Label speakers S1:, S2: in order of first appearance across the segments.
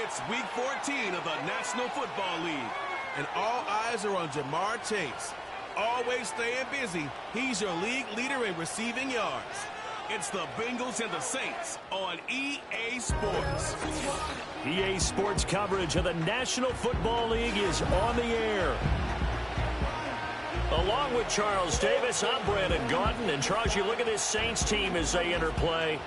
S1: It's Week 14 of the National Football League, and all eyes are on Jamar Chase. Always staying busy, he's your league leader in receiving yards. It's the Bengals and the Saints on EA Sports.
S2: EA Sports coverage of the National Football League is on the air. Along with Charles Davis, I'm Brandon Gaudin. And Charles, you look at this Saints team as they enter play.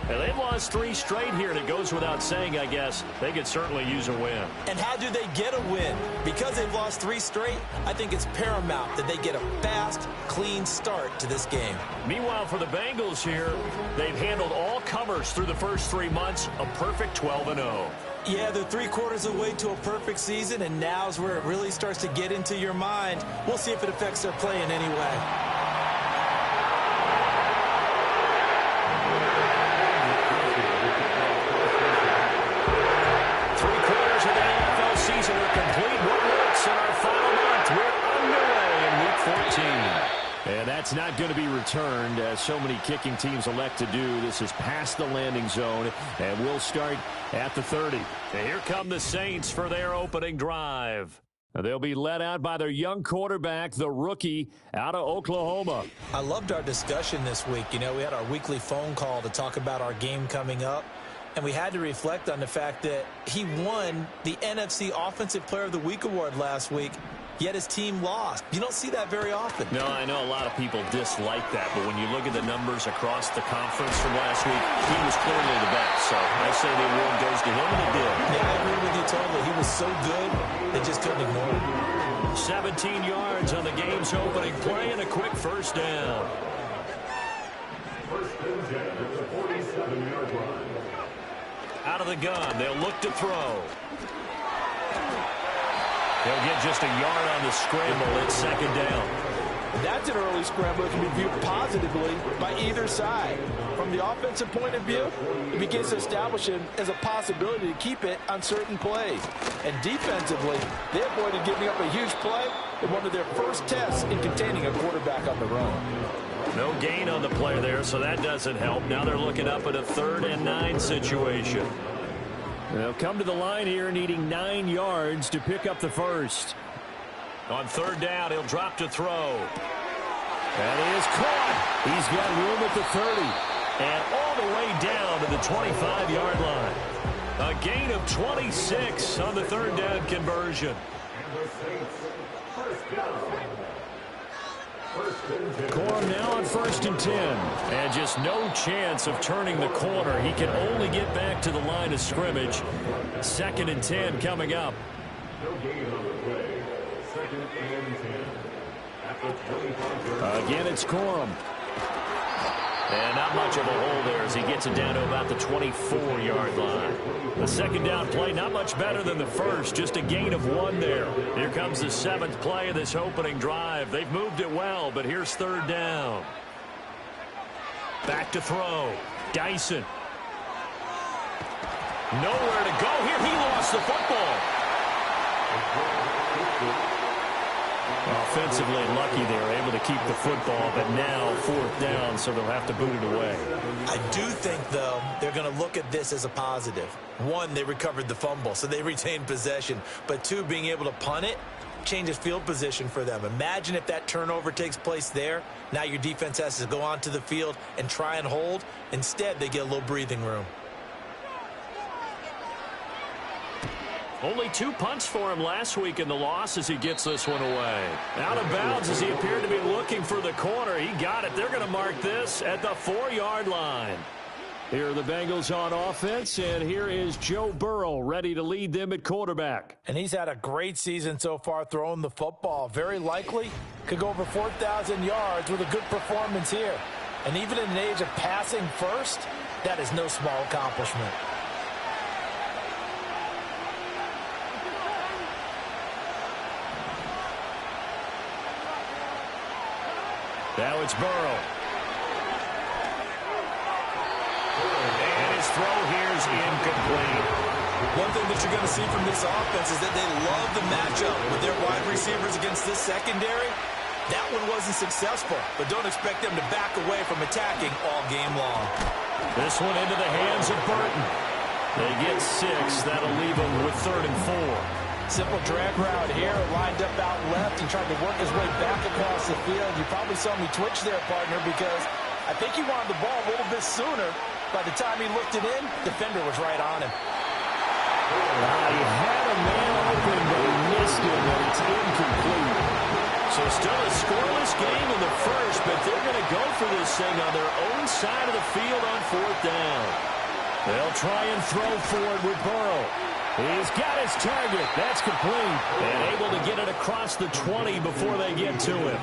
S2: And they've lost 3 straight here, and it goes without saying, I guess, they could certainly use a win.
S3: And how do they get a win? Because they've lost 3 straight, I think it's paramount that they get a fast, clean start to this game.
S2: Meanwhile, for the Bengals here, they've handled all comers through the first 3 months, a perfect 12-0.
S3: Yeah, they're 3/4 of the way to a perfect season, and now's where it really starts to get into your mind. We'll see if it affects their play in any way.
S2: Season are complete. What works in our final month? We're underway in Week 14. And that's not going to be returned, as so many kicking teams elect to do. This is past the landing zone, and we'll start at the 30. And here come the Saints for their opening drive. They'll be led out by their young quarterback, the rookie, out of Oklahoma.
S3: I loved our discussion this week. You know, we had our weekly phone call to talk about our game coming up. And we had to reflect on the fact that he won the NFC Offensive Player of the Week award last week, yet his team lost. You don't see that very often.
S2: No, I know a lot of people dislike that, but when you look at the numbers across the conference from last week, he was clearly the best. So I say the award goes to him, and it did.
S3: Yeah, I agree with you totally. He was so good, they just couldn't ignore him.
S2: 17 yards on the game's opening play and a quick first down.
S4: First and 10 at the 47-yard line.
S2: Out of the gun, they'll look to throw. They'll get just a yard on the scramble. It's second down.
S5: That's an early scramble that can be viewed positively by either side. From the offensive point of view, it begins to establish him as a possibility to keep it on certain plays. And defensively, they avoided giving up a huge play in one of their first tests in containing a quarterback on the run.
S2: No gain on the play there, so that doesn't help. Now they're looking up at a 3rd and 9 situation. They'll come to the line here needing 9 yards to pick up the first. On 3rd down, he'll drop to throw. And he is caught. He's got room at the 30. And all the way down to the 25-yard line. A gain of 26 on the 3rd down conversion. Corum now on 1st and 10. And just no chance of turning the corner. He can only get back to the line of scrimmage. 2nd and 10 coming up.
S4: No gain on the play. 2nd and 10. At the 25-yard.
S2: Again, it's Corum. And not much of a hole there as he gets it down to about the 24-yard line. The 2nd down play, not much better than the first, just a gain of 1 there. Here comes the 7th play of this opening drive. They've moved it well, but here's 3rd down. Back to throw. Dyson. Nowhere to go here. He lost the football. Offensively lucky they were able to keep the football, but now 4th down, so they'll have to boot it away.
S3: I do think, though, they're going to look at this as a positive. 1, they recovered the fumble, so they retained possession. But 2, being able to punt it changes field position for them. Imagine if that turnover takes place there. Now your defense has to go onto the field and try and hold. Instead, they get a little breathing room.
S2: Only 2 punts for him last week in the loss as he gets this one away. Out of bounds as he appeared to be looking for the corner. He got it. They're going to mark this at the 4-yard line. Here are the Bengals on offense, and here is Joe Burrow ready to lead them at quarterback.
S5: And he's had a great season so far throwing the football. Very likely could go over 4,000 yards with a good performance here. And even in an age of passing first, that is no small accomplishment.
S2: Now it's Burrow. And his throw here is incomplete.
S3: One thing that you're going to see from this offense is that they love the matchup with their wide receivers against this secondary. That one wasn't successful, but don't expect them to back away from attacking all game long.
S2: This one into the hands of Burton. They get 6. That'll leave them with 3rd and 4.
S5: Simple drag route here, lined up out left and tried to work his way back across the field. You probably saw me twitch there, partner, because I think he wanted the ball a little bit sooner. By the time he looked it in, defender was right on him.
S2: He had a man open, but he missed him, and it's incomplete. So still a scoreless game in the first, but they're going to go for this thing on their own side of the field on 4th down. They'll try and throw for it with Burrow. He's got his target. That's complete. And able to get it across the 20 before they get to him.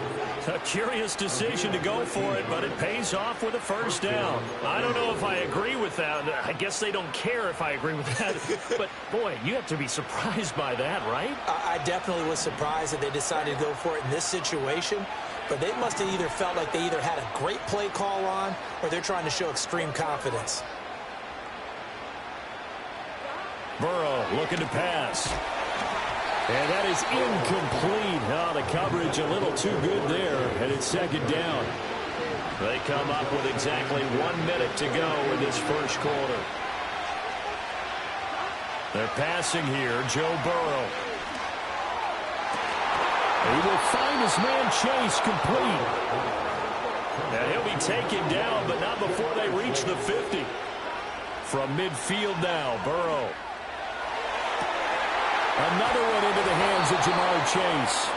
S2: A curious decision to go for it, but it pays off with a 1st down. I don't know if I agree with that. I guess they don't care if I agree with that. But, boy, you have to be surprised by that, right?
S3: I definitely was surprised that they decided to go for it in this situation. But they must have either felt like they either had a great play call on or they're trying to show extreme confidence.
S2: Burrow looking to pass. And that is incomplete. Oh, the coverage a little too good there, and it's 2nd down. They come up with exactly 1 minute to go in this first quarter. They're passing here, Joe Burrow. He will find his man Chase complete. And he'll be taken down, but not before they reach the 50. From midfield now, Burrow. Another one into the hands of Jamar Chase.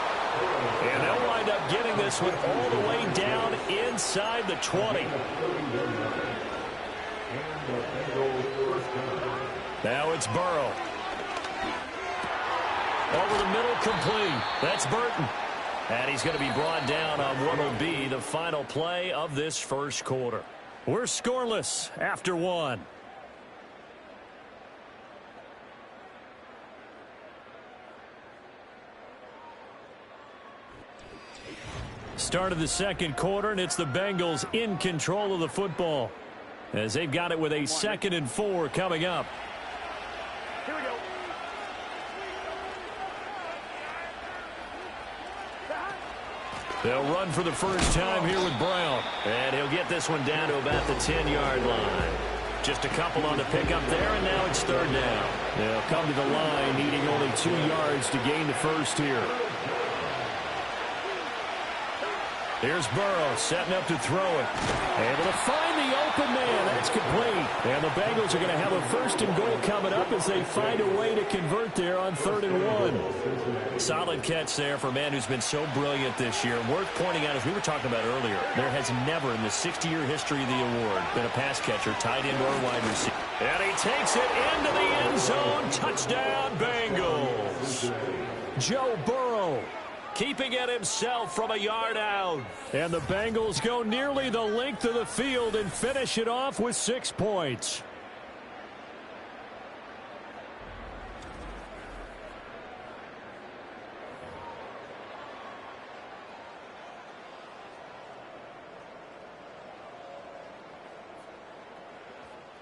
S2: And they'll wind up getting this one all the way down inside the 20. Now it's Burrow. Over the middle, complete. That's Burton. And he's going to be brought down on what will be the final play of this first quarter. We're scoreless after 1. Start of the second quarter, and it's the Bengals in control of the football as they've got it with a 2nd and 4 coming up. Here we go. They'll run for the first time here with Brown, and he'll get this one down to about the 10-yard line. Just a couple on the pickup there, and now it's 3rd down. They'll come to the line, needing only 2 yards to gain the first here. Here's Burrow setting up to throw it. Able to find the open man. That's complete. And the Bengals are going to have a 1st and goal coming up as they find a way to convert there on 3rd and 1. Solid catch there for a man who's been so brilliant this year. Worth pointing out, as we were talking about earlier, there has never in the 60-year history of the award been a pass catcher, tight end, or wide receiver. And he takes it into the end zone. Touchdown, Bengals. Joe Burrow keeping it himself from a yard out. And the Bengals go nearly the length of the field and finish it off with 6 points.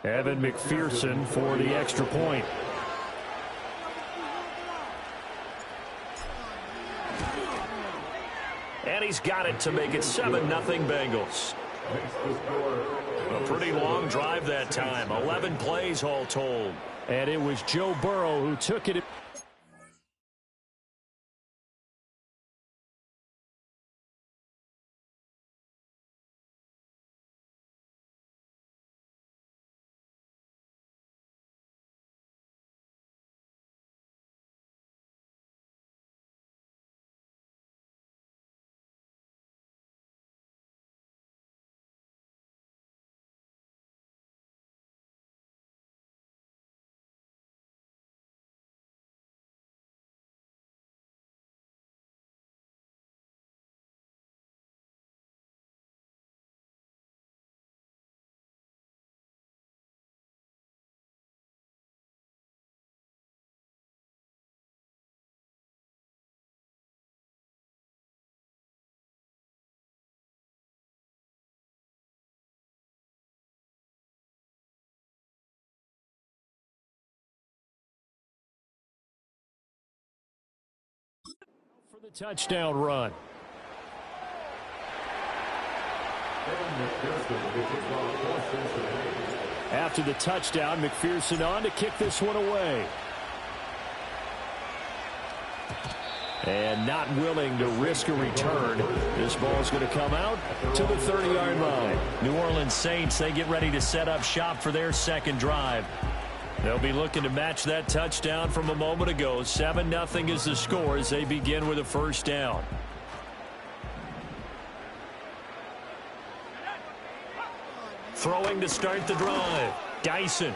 S2: Evan McPherson for the extra point. And he's got it to make it 7-0 Bengals. A pretty long drive that time. 11 plays all told. And it was Joe Burrow who took it. For the touchdown run. After the touchdown, McPherson on to kick this one away. And not willing to risk a return. This ball's going to come out to the 30-yard line.
S6: New Orleans Saints, they get ready to set up shop for their second drive.
S2: They'll be looking to match that touchdown from a moment ago. 7-0 is the score as they begin with a first down. Throwing to start the drive. Dyson.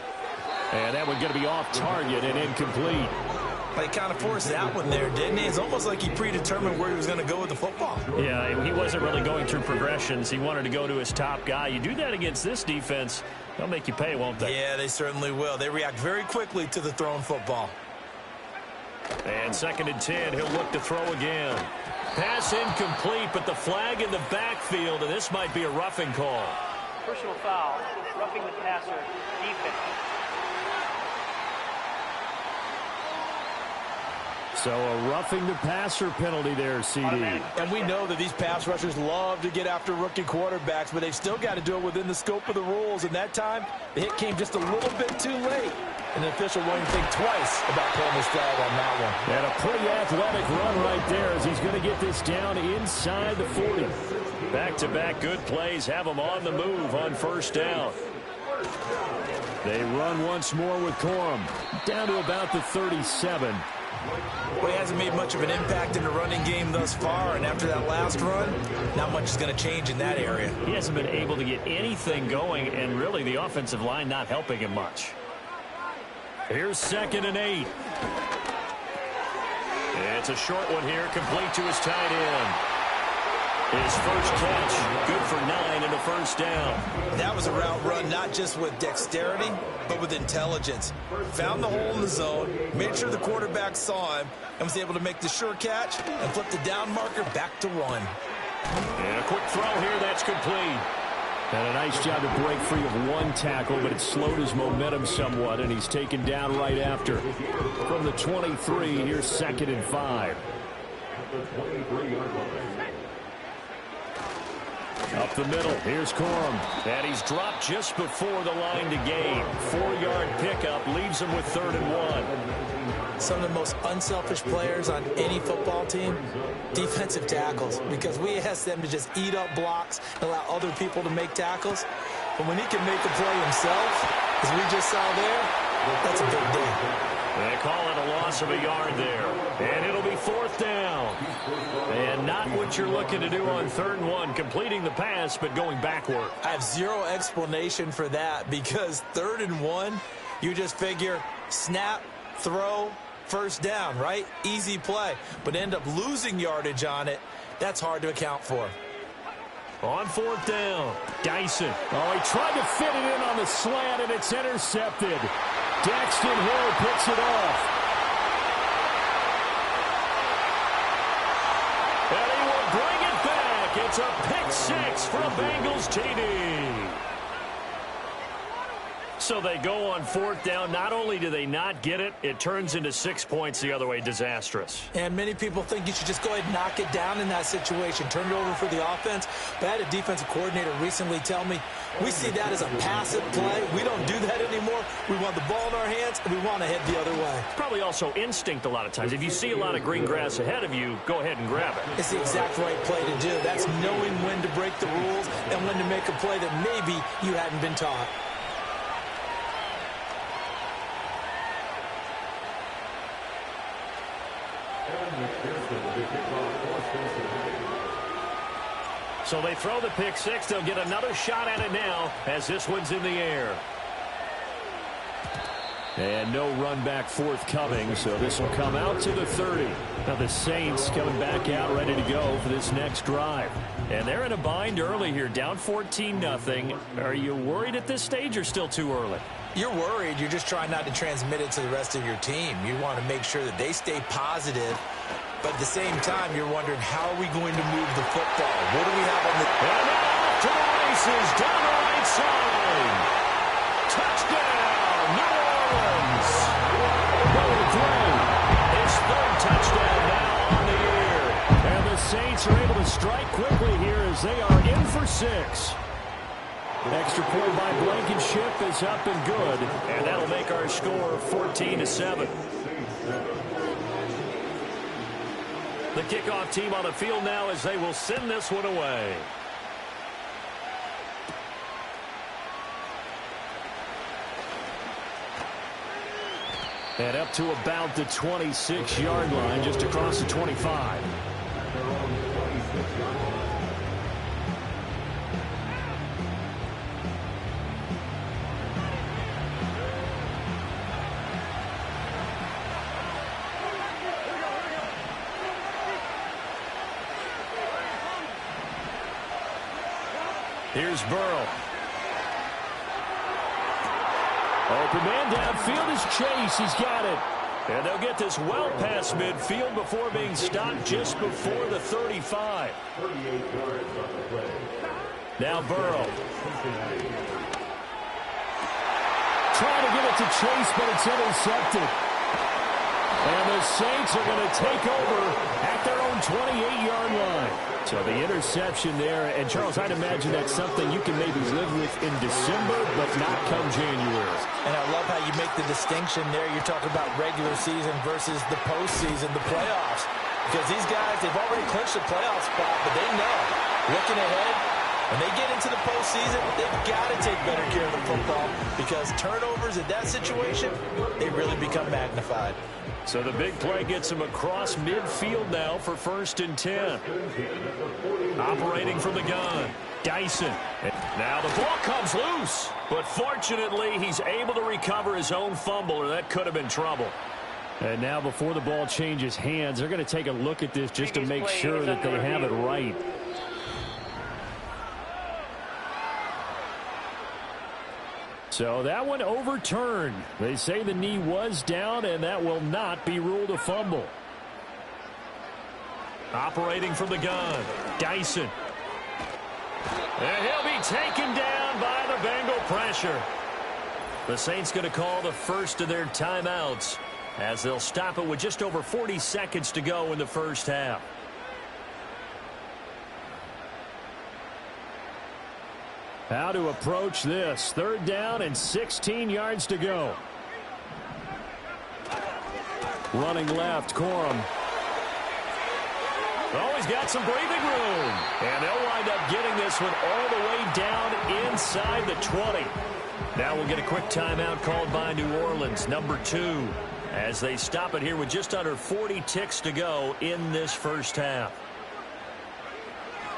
S2: And that one going to be off target and incomplete.
S3: He kind of forced that one there, didn't he? It's almost like he predetermined where he was going to go with the football.
S2: Yeah, he wasn't really going through progressions. He wanted to go to his top guy. You do that against this defense, they'll make you pay, won't they?
S3: Yeah, they certainly will. They react very quickly to the thrown football.
S2: And 2nd and 10, he'll look to throw again. Pass incomplete, but the flag in the backfield, and this might be a roughing call.
S7: Personal foul, roughing the passer, defense.
S2: So a roughing the passer penalty there, CD.
S5: And we know that these pass rushers love to get after rookie quarterbacks, but they've still got to do it within the scope of the rules. And that time, the hit came just a little bit too late. And the official won't even think twice about pulling his flag on that one.
S2: And a pretty athletic run right there as he's going to get this down inside the 40. Back-to-back good plays have him on the move on first down. They run once more with Corum. Down to about the 37.
S3: Well, he hasn't made much of an impact in the running game thus far, and after that last run, not much is going to change in that area.
S2: He hasn't been able to get anything going, and really the offensive line not helping him much. Here's 2nd and 8. It's a short one here, complete to his tight end. His first catch, good for 9 and a first down.
S3: That was a route run not just with dexterity, but with intelligence. Found the hole in the zone, made sure the quarterback saw him, and was able to make the sure catch and flip the down marker back to 1.
S2: And a quick throw here, that's complete. And a nice job to break free of one tackle, but it slowed his momentum somewhat, and he's taken down right after. From the 23, here's 2nd and 5. Up the middle, here's Corum. And he's dropped just before the line to gain. 4-yard pickup leaves him with 3rd and 1.
S3: Some of the most unselfish players on any football team, defensive tackles, because we ask them to just eat up blocks and allow other people to make tackles. But when he can make a play himself, as we just saw there, that's a big day.
S2: They call it a loss of a yard there. And it'll be 4th down. And not what you're looking to do on 3rd and 1, completing the pass, but going backward.
S3: I have zero explanation for that, because 3rd and 1, you just figure snap, throw, first down, right? Easy play. But end up losing yardage on it. That's hard to account for.
S2: On 4th down, Dyson. Oh, he tried to fit it in on the slant, and it's intercepted. Daxton Hill picks it off. And he will bring it back. It's a pick 6 for a Bengals TD. So they go on 4th down. Not only do they not get it, it turns into 6 points the other way. Disastrous.
S3: And many people think you should just go ahead and knock it down in that situation. Turn it over for the offense. But I had a defensive coordinator recently tell me, we see that as a passive play. We don't do that anymore. We want the ball in our hands, and we want to head the other way.
S2: Probably also instinct a lot of times. If you see a lot of green grass ahead of you, go ahead and grab it.
S3: It's the exact right play to do. That's knowing when to break the rules and when to make a play that maybe you hadn't been taught. So they throw the pick 6. They'll get another shot at it now as this one's in the air. And no run back forthcoming, so this will come out to the 30. Now the Saints coming back out ready to go for this next drive. And they're in a bind early here, down 14-0. Are you worried at this stage or still too early? You're worried. You're just trying not to transmit it to the rest of your team. You want to make sure that they stay positive. But at the same time, you're wondering, how are we going to move the football? What do we have on the...
S2: And off to the races, down the right side. Touchdown, New Orleans. Number 3. His 3rd touchdown now on the year. And the Saints are able to strike quickly here as as they are in for 6. Extra point by Blankenship is up and good, and that'll make our score 14-7. The kickoff team on the field now as they will send this one away. And up to about the 26-yard line, just across the 25. Here's Burrow. Open man downfield is Chase. He's got it. And they'll get this well past midfield before being stopped just before the 35. Now Burrow. Trying to get it to Chase, but it's intercepted. And the Saints are going to take over at their own 28-yard line. So the interception there, and Charles, I'd imagine that's something you can maybe live with in December, but not come January.
S3: And I love how you make the distinction there. You're talking about regular season versus the postseason, the playoffs. Because these guys, they've already clinched the playoff spot, but they know, looking ahead, when they get into the postseason, they've got to take better care of the football because turnovers in that situation, they really become magnified.
S2: So the big play gets him across midfield now for 1st and 10. Operating from the gun, Dyson. Now the ball comes loose, but fortunately he's able to recover his own fumble, or that could have been trouble. And now before the ball changes hands, they're going to take a look at this just to make sure that they have it right. So that one overturned. They say the knee was down, and that will not be ruled a fumble. Operating from the gun, Dyson. And he'll be taken down by the Bengal pressure. The Saints going to call the first of their timeouts as they'll stop it with just over 40 seconds to go in the first half. How to approach this. 3rd down and 16 yards to go. Running left, Corum. Oh, he's got some breathing room. And they'll wind up getting this one all the way down inside the 20. Now we'll get a quick timeout called by New Orleans, number 2, as they stop it here with just under 40 ticks to go in this first half.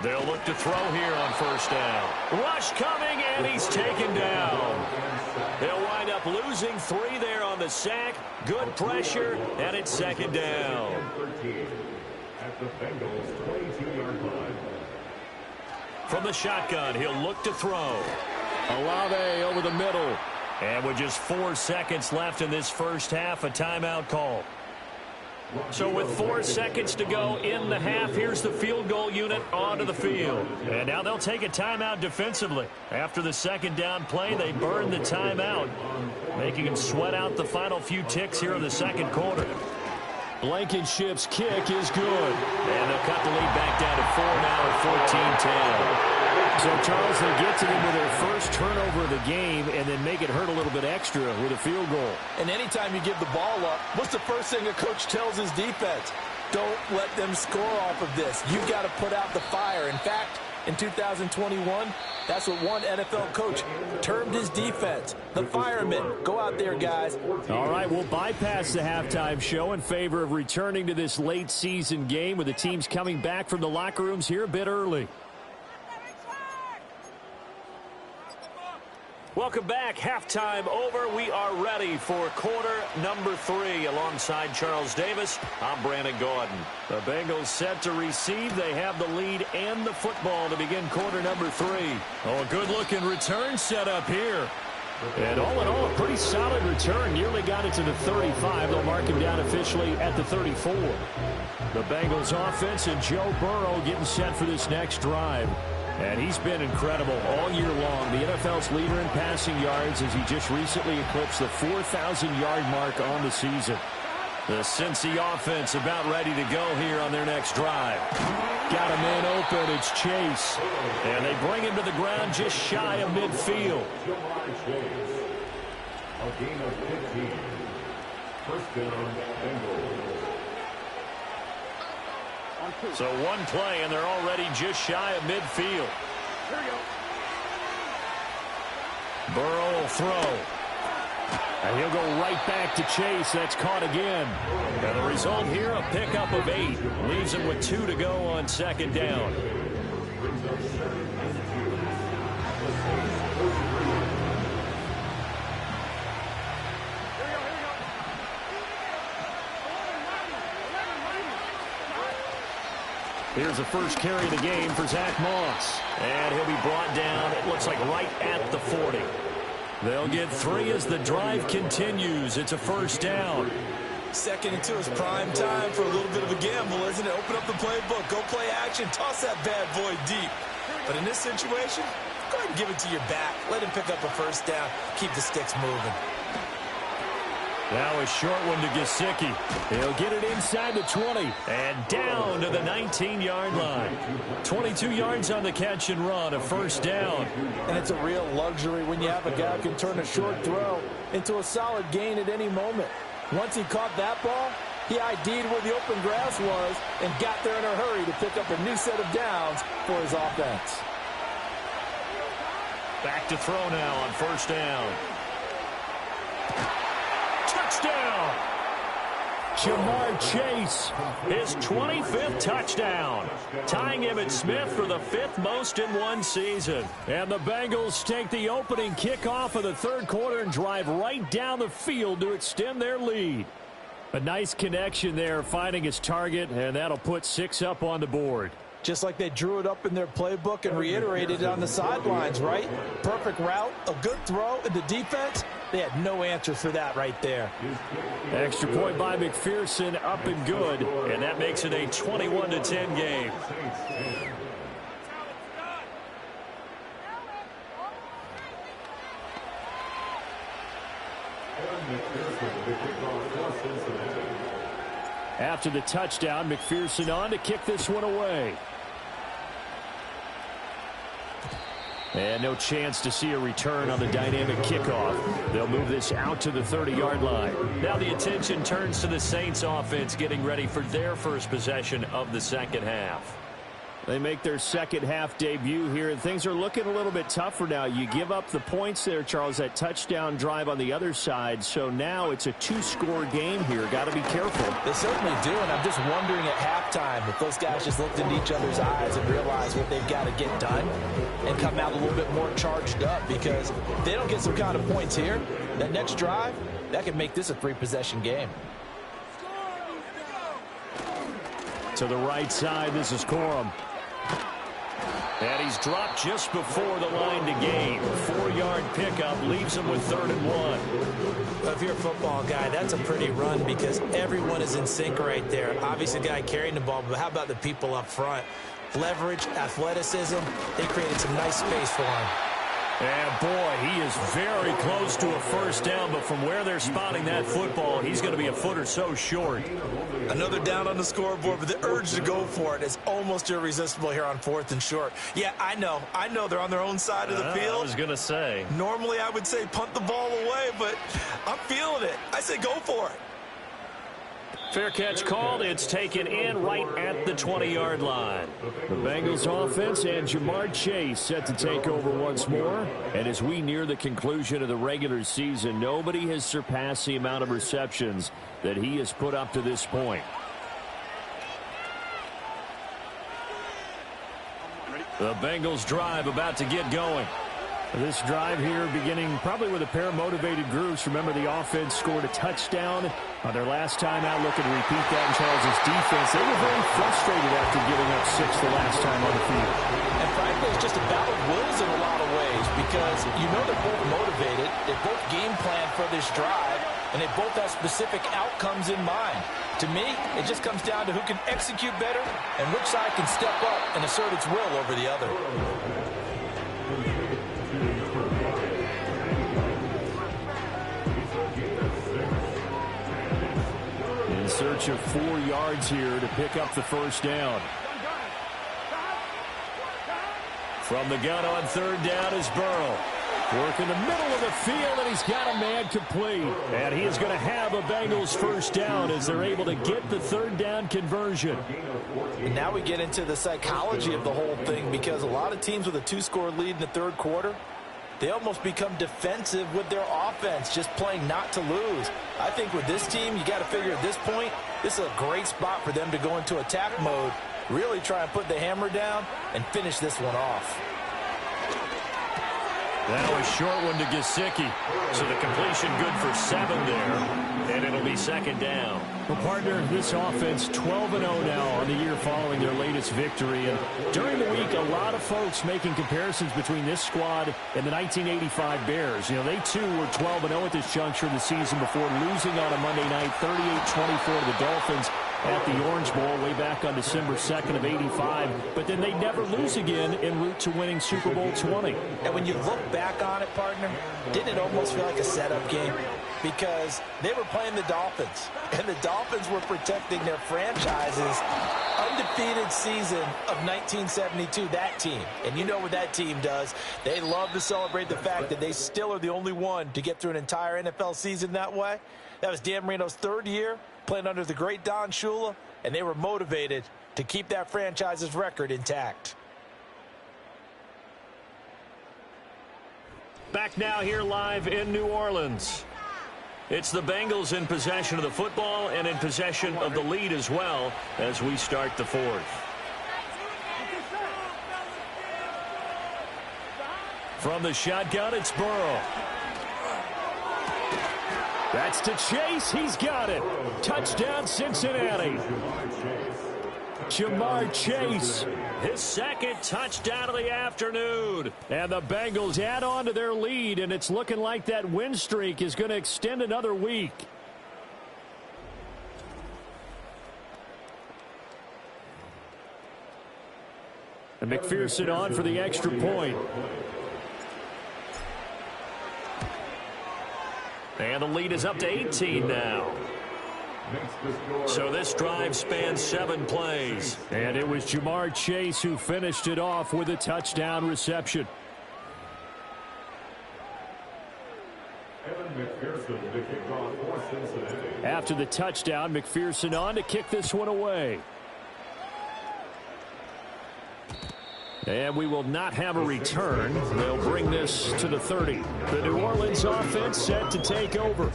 S2: They'll look to throw here on 1st down. Rush coming, and he's taken down. They'll wind up losing 3 there on the sack. Good pressure, and it's 2nd down.
S4: At the Bengals 22-yard line.
S2: From the shotgun, he'll look to throw. Olave over the middle. And with just 4 seconds left in this first half, a timeout call. So with 4 seconds to go in the half, here's the field goal unit onto the field. And now they'll take a timeout defensively. After the 2nd down play, they burn the timeout, making them sweat out the final few ticks here in the 2nd quarter. Blankenship's kick is good. And they'll cut the lead back down to 4 now at 14-10. So, Charles, they get to them with their first turnover of the game and then make it hurt a little bit extra with a field goal.
S5: And anytime you give the ball up, what's the first thing a coach tells his defense? Don't let them score off of this. You've got to put out the fire. In fact, in 2021, that's what one NFL coach termed his defense. The firemen. Go out there, guys.
S2: All right, we'll bypass the halftime show in favor of returning to this late season game with the teams coming back from the locker rooms here a bit early. Welcome back. Halftime over. We are ready for quarter number 3. Alongside Charles Davis, I'm Brandon Gordon. The Bengals set to receive. They have the lead and the football to begin quarter number 3. Oh, a good-looking return set up here. And all in all, a pretty solid return. Nearly got it to the 35. They'll mark him down officially at the 34. The Bengals offense and Joe Burrow getting set for this next drive. And he's been incredible all year long. The NFL's leader in passing yards as he just recently eclipsed the 4,000-yard mark on the season. The Cincy offense about ready to go here on their next drive. Got a man open. It's Chase. And they bring him to the ground just shy of midfield.
S4: A gain of 15. First down, Bengals.
S2: So one play, and they're already just shy of midfield. Burrow will throw. And he'll go right back to Chase. That's caught again. And the result here, a pickup of 8. Leaves him with 2 to go on second down. Here's the first carry of the game for Zach Moss. And he'll be brought down, it looks like right at the 40. They'll get 3 as the drive continues. It's a first down.
S3: 2nd and 2 is prime time for a little bit of a gamble, isn't it? Open up the playbook, go play action, toss that bad boy deep. But in this situation, go ahead and give it to your back. Let him pick up a first down. Keep the sticks moving.
S2: Now a short one to Gesicki. He'll get it inside the 20 and down to the 19-yard line. 22 yards on the catch and run, a first down.
S5: And it's a real luxury when you have a guy who can turn a short throw into a solid gain at any moment. Once he caught that ball, he ID'd where the open grass was and got there in a hurry to pick up a new set of downs for his offense.
S2: Back to throw now on first down. Touchdown! Jamar Chase, his 25th touchdown, tying him at Smith for the 5th most in one season. And the Bengals take the opening kickoff of the third quarter and drive right down the field to extend their lead. A nice connection there, finding his target, and that'll put 6 up on the board.
S5: Just like they drew it up in their playbook and reiterated it on the sidelines, right? Perfect route, a good throw, and the defense, they had no answer for that right there.
S2: Extra point by McPherson, up and good, and that makes it a 21-10 game. After the touchdown, McPherson on to kick this one away. And no chance to see a return on the dynamic kickoff. They'll move this out to the 30-yard line. Now the attention turns to the Saints offense getting ready for their first possession of the second half. They make their second half debut here, and things are looking a little bit tougher now. You give up the points there, Charles, that touchdown drive on the other side. So now it's a 2-score game here. Got to be careful.
S5: They certainly do, and I'm just wondering at halftime if those guys just looked into each other's eyes and realized what they've got to get done and come out a little bit more charged up, because if they don't get some kind of points here, that next drive, that could make this a 3-possession game.
S2: To the right side, this is Corum. And he's dropped just before the line to gain. 4-yard pickup leaves him with 3rd and 1.
S3: If you're a football guy, that's a pretty run because everyone is in sync right there. Obviously, the guy carrying the ball, but how about the people up front? Leverage, athleticism, they created some nice space for him.
S2: And boy, he is very close to a first down, but from where they're spotting that football, he's going to be a foot or so short.
S3: Another down on the scoreboard, but the urge to go for it is almost irresistible here on 4th and short. Yeah, I know they're on their own side of the field.
S2: I was going to say.
S3: Normally I would say punt the ball away, but I'm feeling it. I say go for it.
S2: Fair catch called. It's taken in right at the 20-yard line. The Bengals offense and Jamar Chase set to take over once more. And as we near the conclusion of the regular season, nobody has surpassed the amount of receptions that he has put up to this point. The Bengals drive about to get going. This drive here beginning probably with a pair of motivated groups. Remember, the offense scored a touchdown on their last time out. Looking to repeat that in Charles's defense. They were very frustrated after giving up 6 the last time on the field.
S5: And frankly, it's just a battle of wills in a lot of ways, because you know they're both motivated. They both game plan for this drive, and they both have specific outcomes in mind. To me, it just comes down to who can execute better and which side can step up and assert its will over the other.
S2: search of 4 yards here to pick up the first down. From the gun on third down is Burrow. Work in the middle of the field, and he's got a man complete. And he is going to have a Bengals first down as they're able to get the third down conversion.
S5: And now we get into the psychology of the whole thing, because a lot of teams with a 2-score lead in the third quarter, they almost become defensive with their offense, just playing not to lose. I think with this team, you got to figure at this point, this is a great spot for them to go into attack mode, really try and put the hammer down and finish this one off.
S2: Now a short one to Gesicki. So the completion good for 7 there. And it'll be second down. Well, partner, this offense 12-0 now on the year following their latest victory. And during the week, a lot of folks making comparisons between this squad and the 1985 Bears. You know, they too were 12-0 at this juncture of the season before losing on a Monday night 38-24 to the Dolphins at the Orange Bowl way back on December 2nd of '85. But then they never lose again en route to winning Super Bowl 20.
S5: And when you look back on it, partner, didn't it almost feel like a setup game? Because they were playing the Dolphins, and the Dolphins were protecting their franchise's undefeated season of 1972, that team. And you know what that team does. They love to celebrate the fact that they still are the only one to get through an entire NFL season that way. That was Dan Marino's 3rd year, playing under the great Don Shula, and they were motivated to keep that franchise's record intact.
S2: Back now here live in New Orleans. It's the Bengals in possession of the football and in possession of the lead as well as we start the 4th. From the shotgun, it's Burrow. That's to Chase. He's got it. Touchdown, Cincinnati. Jamar Chase, his 2nd touchdown of the afternoon. And the Bengals add on to their lead, and it's looking like that win streak is going to extend another week. And McPherson on for the extra point. And the lead is up to 18 now. So this drive spans 7 plays. And it was Jamar Chase who finished it off with a touchdown reception. After the touchdown, McPherson on to kick this one away. And we will not have a return. They'll bring this to the 30. The New Orleans offense set to take over.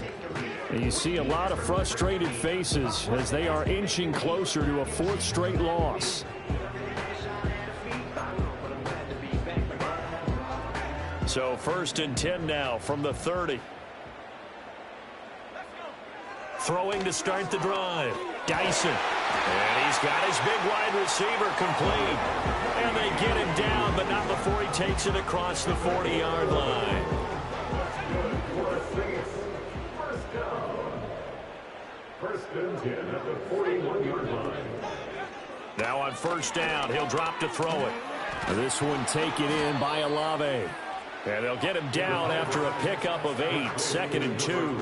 S2: And you see a lot of frustrated faces as they are inching closer to a 4th straight loss. So 1st and 10 now from the 30. Throwing to start the drive. Dyson. And he's got his big wide receiver complete. And they get him down, but not before he takes it across the 40-yard line.
S4: First and 10 at the 41-yard line.
S2: Now on 1st down, he'll drop to throw it. This one taken in by Olave. And they'll get him down after a pickup of 8. 2nd and 2.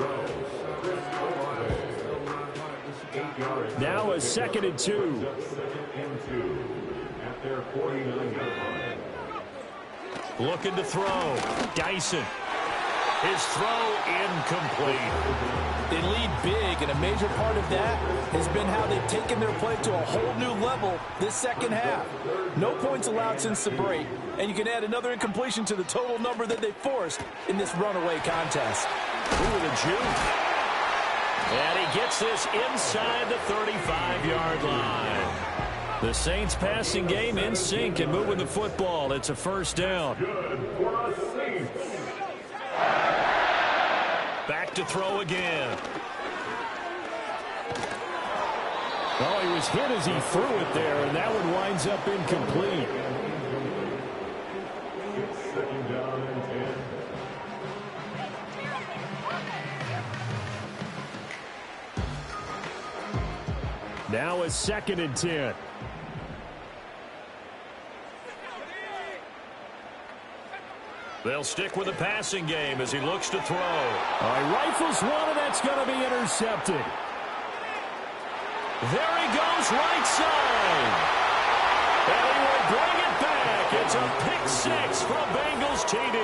S2: Now a 2nd and 2.
S4: At their 49-yard line.
S2: Looking to throw. Dyson. His throw incomplete.
S5: They lead big, and a major part of that has been how they've taken their play to a whole new level this second half. No points allowed since the break, and you can add another incompletion to the total number that they forced in this runaway contest.
S2: Ooh, the juke. And he gets this inside the 35-yard line. The Saints passing game in sync and moving the football. It's a 1st down.
S4: Good for the Saints.
S2: Back to throw again. Oh, he was hit as he threw it there, and that one winds up incomplete.
S4: It's 2nd down and 10.
S2: Now a 2nd and 10. They'll stick with the passing game as he looks to throw. He rifles one, and that's going to be intercepted. There he goes, right side. And he will bring it back. It's a pick six from Bengals TD.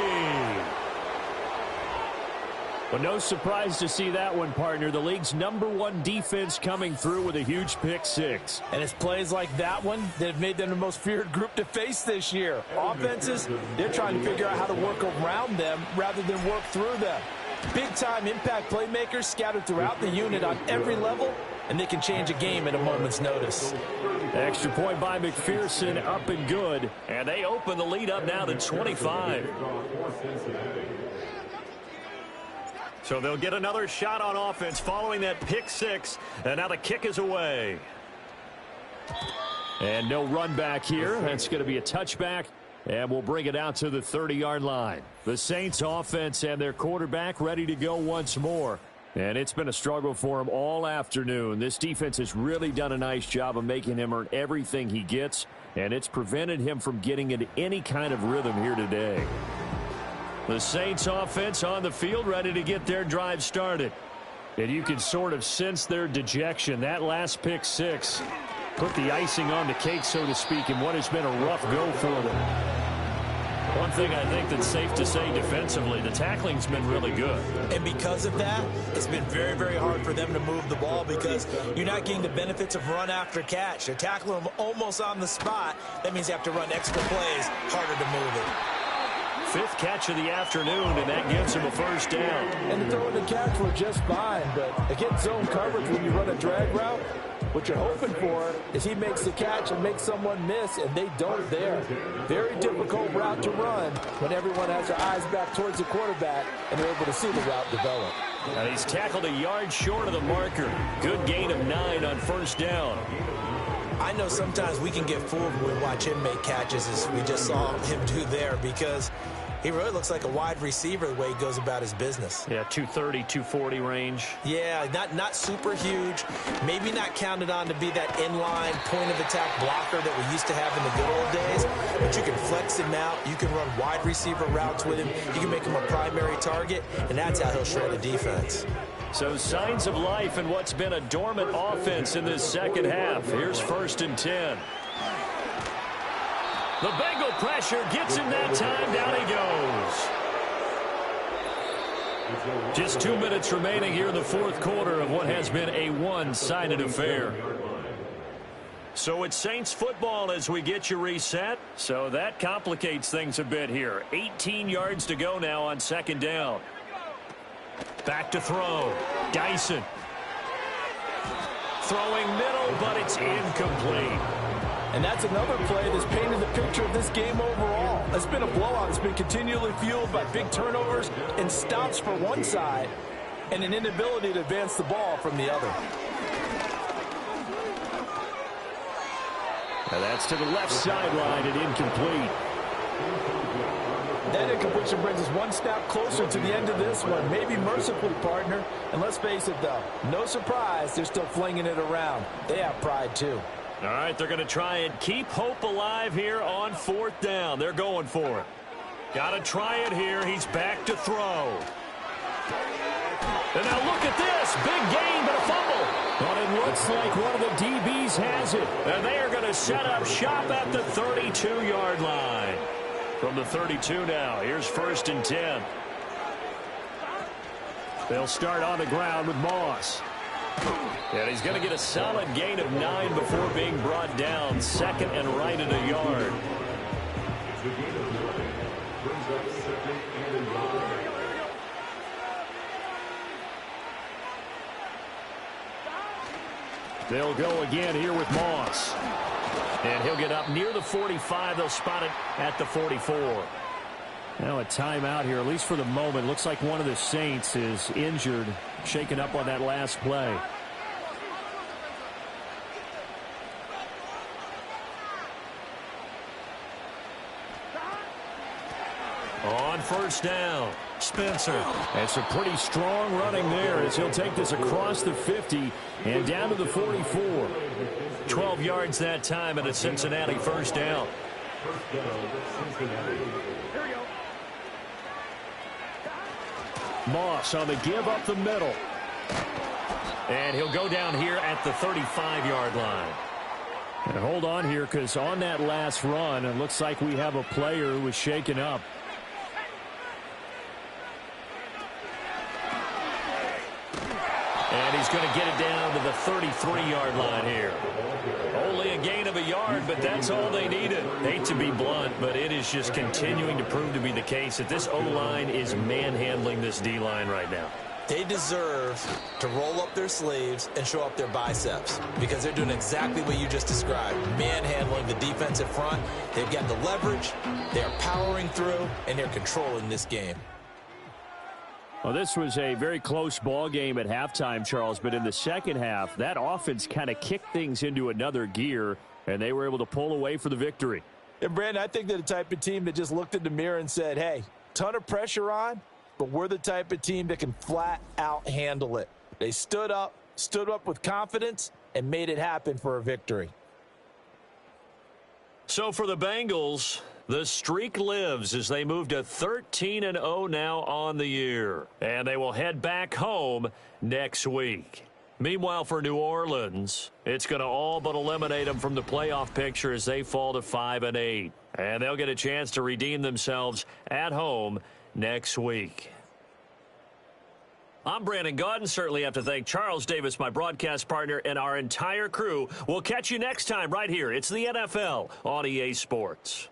S2: Well, no surprise to see that one, partner. The league's #1 defense coming through with a huge pick six.
S5: And it's plays like that one that have made them the most feared group to face this year. Offenses, they're trying to figure out how to work around them rather than work through them. Big-time impact playmakers scattered throughout the unit on every level, and they can change a game at a moment's notice.
S2: Extra point by McPherson, up and good. And they open the lead up now to 25. So they'll get another shot on offense following that pick six. And now the kick is away. And no run back here. That's going to be a touchback. And we'll bring it out to the 30-yard line. The Saints offense and their quarterback ready to go once more. And it's been a struggle for him all afternoon. This defense has really done a nice job of making him earn everything he gets. And it's prevented him from getting into any kind of rhythm here today. The Saints offense on the field ready to get their drive started. And you can sort of sense their dejection. That last pick six put the icing on the cake, so to speak, in what has been a rough go for them. One thing I think that's safe to say defensively, the tackling's been really good.
S3: And because of that, it's been very, very hard for them to move the ball because you're not getting the benefits of run after catch. They're tackling them almost on the spot. That means you have to run extra plays, harder to move it.
S2: Fifth catch of the afternoon, and that gives him a first down.
S5: And the throw and the catch were just fine, but against zone coverage when you run a drag route, what you're hoping for is he makes the catch and makes someone miss, and they don't there. Very difficult route to run when everyone has their eyes back towards the quarterback and they're able to see the route develop.
S2: And he's tackled a yard short of the marker. Good gain of 9 on first down.
S3: I know sometimes we can get fooled when we watch him make catches as we just saw him do there because he really looks like a wide receiver the way he goes about his business.
S2: Yeah, 230, 240 range.
S3: Yeah, not super huge. Maybe not counted on to be that inline point-of-attack blocker that we used to have in the good old days. But you can flex him out. You can run wide receiver routes with him. You can make him a primary target, and that's how he'll shred a defense.
S2: So signs of life in what's been a dormant offense in this second half. Here's 1st and 10. The Bengal pressure gets him that time. Down he goes. Just 2 minutes remaining here in the fourth quarter of what has been a one-sided affair. So it's Saints football as we get you reset. So that complicates things a bit here. 18 yards to go now on 2nd down. Back to throw. Dyson. Throwing middle, but it's incomplete.
S5: And that's another play that's painted the picture of this game overall. It's been a blowout. It's been continually fueled by big turnovers and stops for one side and an inability to advance the ball from the other.
S2: And that's to the left sideline and incomplete.
S5: That incompletion brings us one snap closer to the end of this one. Maybe mercifully, partner. And let's face it, though, no surprise, they're still flinging it around. They have pride, too.
S2: All right, they're going to try and keep hope alive here on 4th down. They're going for it. Got to try it here. He's back to throw. And now look at this. Big gain, but a fumble. But it looks like one of the DBs has it. And they are going to set up shop at the 32-yard line. From the 32 now, here's 1st and 10. They'll start on the ground with Moss. And he's going to get a solid gain of 9 before being brought down. 2nd and right at a yard. They'll go again here with Moss. And he'll get up near the 45. They'll spot it at the 44. Now a timeout here, at least for the moment. Looks like one of the Saints is injured, shaken up on that last play. On 1st down, Spencer. And some pretty strong running there as he'll take this across the 50 and down to the 44. 12 yards that time and a Cincinnati 1st down. Moss on the give up the middle. And he'll go down here at the 35-yard line. And hold on here, because on that last run, it looks like we have a player who was shaken up. And he's going to get it down to the 33-yard line here. Only a gain of a yard, but that's all they needed. Hate to be blunt, but it is just continuing to prove to be the case that this O-line is manhandling this D-line right now.
S3: They deserve to roll up their sleeves and show up their biceps because they're doing exactly what you just described, manhandling the defensive front. They've got the leverage, they're powering through, and they're controlling this game.
S2: Well, this was a very close ball game at halftime, Charles, but in the second half, that offense kind of kicked things into another gear, and they were able to pull away for the victory.
S5: And, Brandon, I think they're the type of team that just looked in the mirror and said, hey, ton of pressure on, but we're the type of team that can flat out handle it. They stood up with confidence, and made it happen for a victory.
S2: So for the Bengals, the streak lives as they move to 13-0 now on the year. And they will head back home next week. Meanwhile, for New Orleans, it's going to all but eliminate them from the playoff picture as they fall to 5-8. And they'll get a chance to redeem themselves at home next week. I'm Brandon Gaudin. Certainly have to thank Charles Davis, my broadcast partner, and our entire crew. We'll catch you next time right here. It's the NFL on EA Sports.